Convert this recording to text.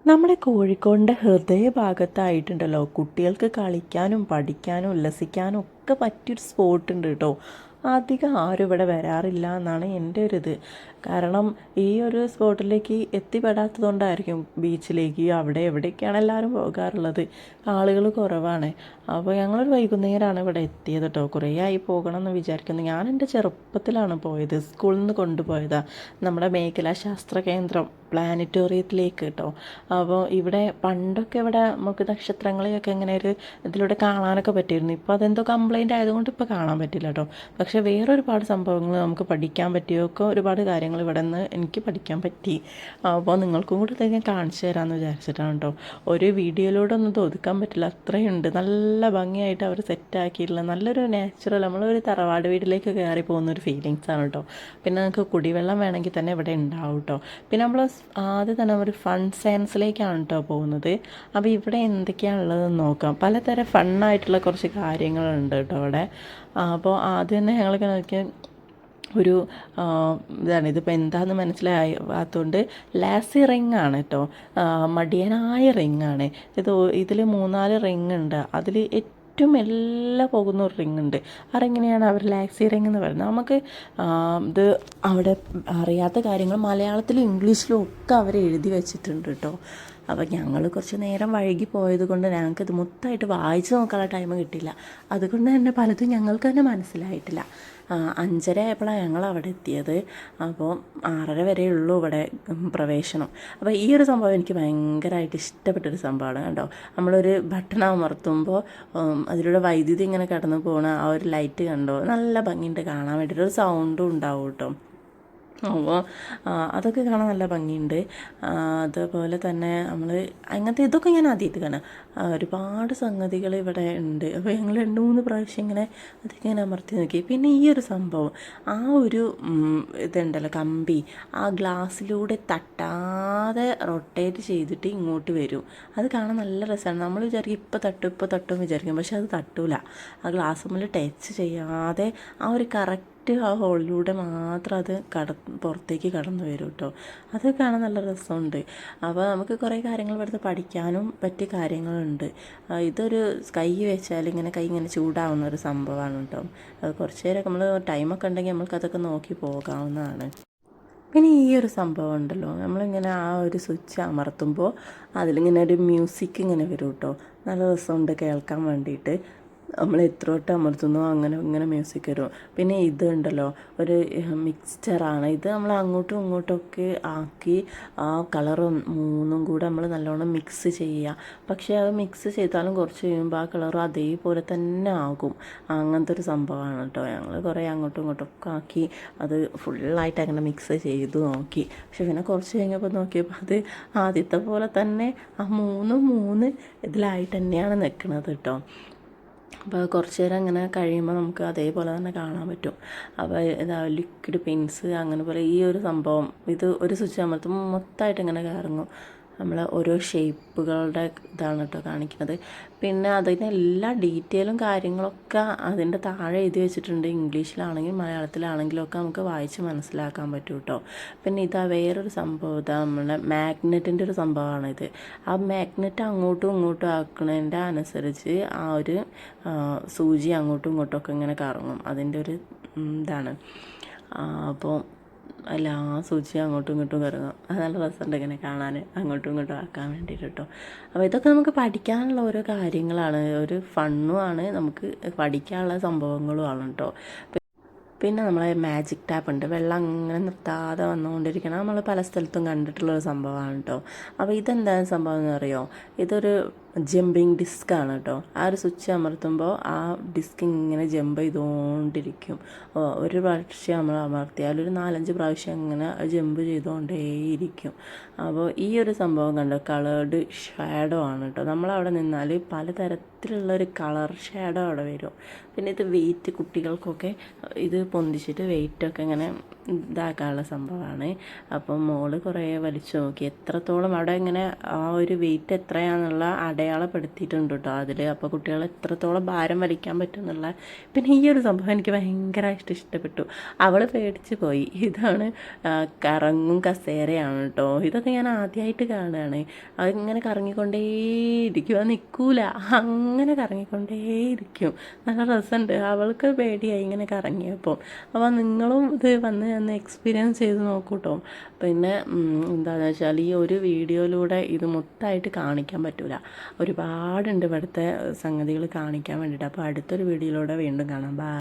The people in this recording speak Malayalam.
നമ്മുടെ കോഴിക്കോടിൻ്റെ ഹൃദയഭാഗത്തായിട്ടുണ്ടല്ലോ കുട്ടികൾക്ക് കളിക്കാനും പഠിക്കാനും ഉല്ലസിക്കാനും ഒക്കെ പറ്റിയൊരു സ്പോട്ട് ഉണ്ട് കേട്ടോ. അധികം ആരും ഇവിടെ വരാറില്ല എന്നാണ് എൻ്റെ ഒരു ഇത്. കാരണം ഈ ഒരു സ്പോട്ടിലേക്ക് എത്തിപ്പെടാത്തത് കൊണ്ടായിരിക്കും ബീച്ചിലേക്ക് അവിടെ എവിടെയൊക്കെയാണ് എല്ലാവരും പോകാറുള്ളത്. ആളുകൾ കുറവാണ്. അപ്പോൾ ഞങ്ങളൊരു വൈകുന്നേരമാണ് ഇവിടെ എത്തിയത് കേട്ടോ. കുറേ ആയി പോകണം എന്ന് വിചാരിക്കുന്നു. ഞാൻ എൻ്റെ ചെറുപ്പത്തിലാണ് പോയത്, സ്കൂളിൽ നിന്ന് കൊണ്ടുപോയതാണ് നമ്മുടെ മേഖലാ ശാസ്ത്ര കേന്ദ്രം പ്ലാനറ്റോറിയത്തിലേക്ക് കേട്ടോ. അപ്പോൾ ഇവിടെ പണ്ടൊക്കെ ഇവിടെ നമുക്ക് നക്ഷത്രങ്ങളെയൊക്കെ ഇങ്ങനെ ഒരു ഇതിലൂടെ കാണാനൊക്കെ പറ്റിയിരുന്നു. ഇപ്പോൾ അതെന്തോ കംപ്ലൈൻറ്റ് ആയതുകൊണ്ട് ഇപ്പോൾ കാണാൻ പറ്റില്ല കേട്ടോ. പക്ഷേ വേറെ ഒരുപാട് സംഭവങ്ങൾ നമുക്ക് പഠിക്കാൻ പറ്റിയൊക്കെ ഒരുപാട് കാര്യങ്ങൾ ഇവിടെ നിന്ന് എനിക്ക് പഠിക്കാൻ പറ്റി. അപ്പോൾ നിങ്ങൾക്കും കൂടി ഇത് ഞാൻ കാണിച്ചു തരാമെന്ന് വിചാരിച്ചിട്ടാണ് കേട്ടോ. ഒരു വീഡിയോയിലൂടെ ഒന്നും ഒതുക്കാൻ പറ്റില്ല, അത്രയുണ്ട്. നല്ല ഭംഗിയായിട്ട് അവർ സെറ്റാക്കിയിട്ടുള്ള നല്ലൊരു നാച്ചുറൽ, നമ്മളൊരു തറവാട് വീട്ടിലേക്ക് കയറി പോകുന്നൊരു ഫീലിങ്സാണ് കേട്ടോ. പിന്നെ നമുക്ക് കുടിവെള്ളം വേണമെങ്കിൽ തന്നെ ഇവിടെ ഉണ്ടാവും കേട്ടോ. പിന്നെ നമ്മൾ ആദ്യം തന്നെ ഒരു ഫൺ സയൻസിലേക്കാണ് കേട്ടോ പോകുന്നത്. അപ്പോൾ ഇവിടെ എന്തൊക്കെയാണുള്ളതെന്ന് നോക്കാം. പലതരം ഫണ്ണായിട്ടുള്ള കുറച്ച് കാര്യങ്ങളുണ്ട് കേട്ടോ ഇവിടെ. അപ്പോൾ ആദ്യം തന്നെ ഞങ്ങൾക്ക് നോക്കിയാൽ ഒരു ഇതാണ്, ഇതിപ്പോൾ എന്താണെന്ന് മനസ്സിലാകാത്തതുകൊണ്ട് ലാസി റിങ് ആണ് കേട്ടോ. മടിയനായ റിങ്ങാണ് ഇത്. ഇതിൽ 3-4 റിങ് ഉണ്ട്. അതിൽ ഏറ്റവും മെല്ലെ പോകുന്ന ഒരു റിങ് ഉണ്ട്. ആ റിങ്ങിനെയാണ് അവർ ലാക്സി റിങ് എന്ന് പറയുന്നത്. നമുക്ക് ഇത് അവിടെ അറിയാത്ത കാര്യങ്ങൾ മലയാളത്തിലും ഇംഗ്ലീഷിലും ഒക്കെ അവർ എഴുതി വെച്ചിട്ടുണ്ട് കേട്ടോ. അപ്പോൾ ഞങ്ങൾ കുറച്ച് നേരം വൈകി പോയത് കൊണ്ട് ഞങ്ങൾക്കിത് മൊത്തമായിട്ട് വായിച്ച് നോക്കാനുള്ള ടൈം കിട്ടില്ല. അതുകൊണ്ട് തന്നെ പലതും ഞങ്ങൾക്ക് തന്നെ മനസ്സിലായിട്ടില്ല. 5:30 ആയപ്പോഴാണ് ഞങ്ങൾ അവിടെ എത്തിയത്. അപ്പോൾ 6:30 വരെ ഉള്ളൂ ഇവിടെ പ്രവേശനം. അപ്പോൾ ഈ ഒരു സംഭവം എനിക്ക് ഭയങ്കരമായിട്ട് ഇഷ്ടപ്പെട്ടൊരു സംഭവമാണ് കേട്ടോ. നമ്മളൊരു ബട്ടൺ അമർത്തുമ്പോൾ അതിലൂടെ വൈദ്യുതി ഇങ്ങനെ കടന്നു പോകണ ആ ഒരു ലൈറ്റ് കണ്ടോ, നല്ല ഭംഗിയുണ്ട് കാണാൻ വേണ്ടിയിട്ട്. ഒരു സൗണ്ടും ഉണ്ടാവും കേട്ടോ. അപ്പോൾ അതൊക്കെ കാണാൻ നല്ല ഭംഗിയുണ്ട്. അതുപോലെ തന്നെ നമ്മൾ അങ്ങനത്തെ ഇതൊക്കെ ഞാൻ ആദ്യമായിട്ട് കാണാം. ഒരുപാട് സംഗതികൾ ഇവിടെ ഉണ്ട്. അപ്പോൾ ഞങ്ങൾ 2-3 പ്രാവശ്യം ഇങ്ങനെ അതിങ്ങനെ അമർത്തി നോക്കി. പിന്നെ ഈ ഒരു സംഭവം, ആ ഒരു ഇതുണ്ടല്ലോ കമ്പി, ആ ഗ്ലാസ്സിലൂടെ തട്ടാതെ റൊട്ടേറ്റ് ചെയ്തിട്ട് ഇങ്ങോട്ട് വരും. അത് കാണാൻ നല്ല രസമാണ്. നമ്മൾ വിചാരിക്കും ഇപ്പോൾ തട്ടും വിചാരിക്കും, പക്ഷെ അത് തട്ടൂല. ആ ഗ്ലാസ് മുന്നിൽ ടച്ച് ചെയ്യാതെ ആ ഒരു കറക്റ്റ് ആ ഹോളിലൂടെ മാത്രം അത് പുറത്തേക്ക് കടന്നു വരും കേട്ടോ. അത് കാണാൻ നല്ല രസമുണ്ട്. അപ്പോൾ നമുക്ക് കുറേ കാര്യങ്ങൾ ഇവിടുത്തെ പഠിക്കാനും പറ്റിയ കാര്യങ്ങളുണ്ട്. ഇതൊരു കൈ വെച്ചാൽ ഇങ്ങനെ കൈ ഇങ്ങനെ ചൂടാവുന്ന ഒരു സംഭവമാണ് കേട്ടോ. അത് കുറച്ച് നേരമൊക്കെ നമ്മൾ ടൈമൊക്കെ ഉണ്ടെങ്കിൽ നമുക്കതൊക്കെ നോക്കി പോകാവുന്നതാണ്. പിന്നെ ഈ ഒരു സംഭവം ഉണ്ടല്ലോ, നമ്മളിങ്ങനെ ആ ഒരു സ്വിച്ച് അമർത്തുമ്പോൾ അതിലിങ്ങനെ ഒരു മ്യൂസിക് ഇങ്ങനെ വരും കേട്ടോ. നല്ല രസമുണ്ട് കേൾക്കാൻ വേണ്ടിയിട്ട്. നമ്മൾ എത്ര വട്ടം അമർത്തുന്നോ അങ്ങനെ മ്യൂസിക് വരും. പിന്നെ ഇത് ഉണ്ടല്ലോ, ഒരു മിക്സ്ചറാണ് ഇത്. നമ്മൾ അങ്ങോട്ടും ഇങ്ങോട്ടൊക്കെ ആക്കി ആ കളറും 3ഉം കൂടെ നമ്മൾ നല്ലോണം മിക്സ് ചെയ്യുക. പക്ഷേ അത് മിക്സ് ചെയ്താലും കുറച്ച് കഴിയുമ്പോൾ ആ കളർ അതേപോലെ തന്നെ ആകും. അങ്ങനത്തെ ഒരു സംഭവമാണ് കേട്ടോ. ഞങ്ങൾ കുറേ അങ്ങോട്ടും ഇങ്ങോട്ടൊക്കെ ആക്കി അത് ഫുള്ളായിട്ട് അങ്ങനെ മിക്സ് ചെയ്ത് നോക്കി. പക്ഷെ പിന്നെ കുറച്ച് കഴിഞ്ഞപ്പോൾ നോക്കിയപ്പോൾ അത് ആദ്യത്തെ പോലെ തന്നെ ആ 3 ഇതിലായിട്ട് തന്നെയാണ് നിൽക്കുന്നത് കേട്ടോ. അപ്പോൾ കുറച്ച് നേരം അങ്ങനെ കഴിയുമ്പോൾ നമുക്ക് അതേപോലെ തന്നെ കാണാൻ പറ്റും. അപ്പോൾ ഇതാ ലിക്വിഡ് പെയിൻറ്റ്സ് അങ്ങനെ പോലെ ഈ ഒരു സംഭവം, ഇത് ഒരു സ്വിച്ച് അമർത്തുമ്പോൾ മൊത്തമായിട്ട് ഇങ്ങനെ കറങ്ങും. നമ്മൾ ഓരോ ഷേപ്പുകളുടെ ഇതാണ് കേട്ടോ കാണിക്കുന്നത്. പിന്നെ അതിന് എല്ലാ ഡീറ്റെയിലും കാര്യങ്ങളൊക്കെ അതിൻ്റെ താഴെ എഴുതി വെച്ചിട്ടുണ്ട്. ഇംഗ്ലീഷിലാണെങ്കിലും മലയാളത്തിലാണെങ്കിലും ഒക്കെ നമുക്ക് വായിച്ച് മനസ്സിലാക്കാൻ പറ്റും കേട്ടോ. പിന്നെ ഇതാ വേറൊരു സംഭവം, ഇതാ നമ്മുടെ മാഗ്നറ്റിൻ്റെ ഒരു സംഭവമാണിത്. ആ മാഗ്നറ്റ് അങ്ങോട്ടും ഇങ്ങോട്ടും ആക്കുന്നതിൻ്റെ അനുസരിച്ച് ആ ഒരു സൂചി അങ്ങോട്ടും ഇങ്ങോട്ടും ഒക്കെ ഇങ്ങനെ കറങ്ങും. അതിൻ്റെ ഒരു ഇതാണ്. അപ്പോൾ എല്ലാ സൂചി അങ്ങോട്ടും ഇങ്ങോട്ടും കറങ്ങും. അത് നല്ല രസമുണ്ട് ഇങ്ങനെ കാണാൻ, അങ്ങോട്ടും ഇങ്ങോട്ടും ആക്കാൻ വേണ്ടിയിട്ട് കേട്ടോ. അപ്പോൾ ഇതൊക്കെ നമുക്ക് പഠിക്കാനുള്ള ഓരോ കാര്യങ്ങളാണ്, ഒരു ഫണ്ണുമാണ്, നമുക്ക് പഠിക്കാനുള്ള സംഭവങ്ങളുമാണ് കേട്ടോ. പിന്നെ നമ്മളെ മാജിക് ടാപ്പ് ഉണ്ട്. വെള്ളം അങ്ങനെ നിർത്താതെ വന്നുകൊണ്ടിരിക്കണം. നമ്മൾ പല സ്ഥലത്തും കണ്ടിട്ടുള്ളൊരു സംഭവമാണ് കേട്ടോ. അപ്പോൾ ഇതെന്താണ് സംഭവം എന്ന് അറിയോ? ഇതൊരു ജമ്പിങ് ഡിസ്ക്കാണ് കേട്ടോ. ആ ഒരു സ്വിച്ച് അമർത്തുമ്പോൾ ആ ഡിസ്ക് ഇങ്ങനെ ജമ്പ് ചെയ്തുകൊണ്ടിരിക്കും. ഒരു പ്രാവശ്യം നമ്മൾ അമർത്തിയാൽ ഒരു 4-5 പ്രാവശ്യം ഇങ്ങനെ ജമ്പ് ചെയ്തുകൊണ്ടേയിരിക്കും. അപ്പോൾ ഈ ഒരു സംഭവം കണ്ടോ, കളേർഡ് ഷാഡോ ആണ് കേട്ടോ. നമ്മളവിടെ നിന്നാൽ പലതരത്തിലുള്ളൊരു കളർ ഷാഡോ അവിടെ വരും. പിന്നെ ഇത് വെയിറ്റ്, കുട്ടികൾക്കൊക്കെ ഇത് പൊന്തിച്ചിട്ട് വെയിറ്റൊക്കെ ഇങ്ങനെ ഇതാക്കാനുള്ള സംഭവമാണ്. അപ്പം മോള് കുറേ വലിച്ചു നോക്കി, എത്രത്തോളം അവിടെ ഇങ്ങനെ ആ ഒരു വെയിറ്റ് എത്രയാണെന്നുള്ള അടയാളപ്പെടുത്തിയിട്ടുണ്ട് കേട്ടോ അതിൽ. അപ്പോൾ കുട്ടികൾ എത്രത്തോളം ഭാരം വലിക്കാൻ പറ്റും എന്നുള്ള. പിന്നെ ഈ ഒരു സംഭവം എനിക്ക് ഭയങ്കരമായിട്ട് ഇഷ്ടപ്പെട്ടു. അവൾ പേടിച്ച് പോയി. ഇതാണ് കറങ്ങും കസേരയാണ് കേട്ടോ. ഇതൊക്കെ ഞാൻ ആദ്യമായിട്ട് കാണുകയാണ്. അതിങ്ങനെ കറങ്ങിക്കൊണ്ടേയിരിക്കും, അത് നിൽക്കൂല, അങ്ങനെ കറങ്ങിക്കൊണ്ടേയിരിക്കും. നല്ല രസമുണ്ട്. അവൾക്ക് പേടിയായി ഇങ്ങനെ കറങ്ങിയപ്പോൾ. അപ്പോൾ നിങ്ങളും ഇത് വന്ന് എക്സ്പീരിയൻസ് ചെയ്ത് നോക്കൂ കേട്ടോ. പിന്നെ എന്താണെന്ന് വെച്ചാൽ ഈ ഒരു വീഡിയോയിലൂടെ ഇത് മൊത്തമായിട്ട് കാണിക്കാൻ പറ്റില്ല, ഒരുപാടുണ്ട് ഇവിടുത്തെ സംഗതികൾ കാണിക്കാൻ വേണ്ടിയിട്ട്. അപ്പോൾ അടുത്തൊരു വീഡിയോയിലൂടെ വീണ്ടും കാണാം. ബൈ.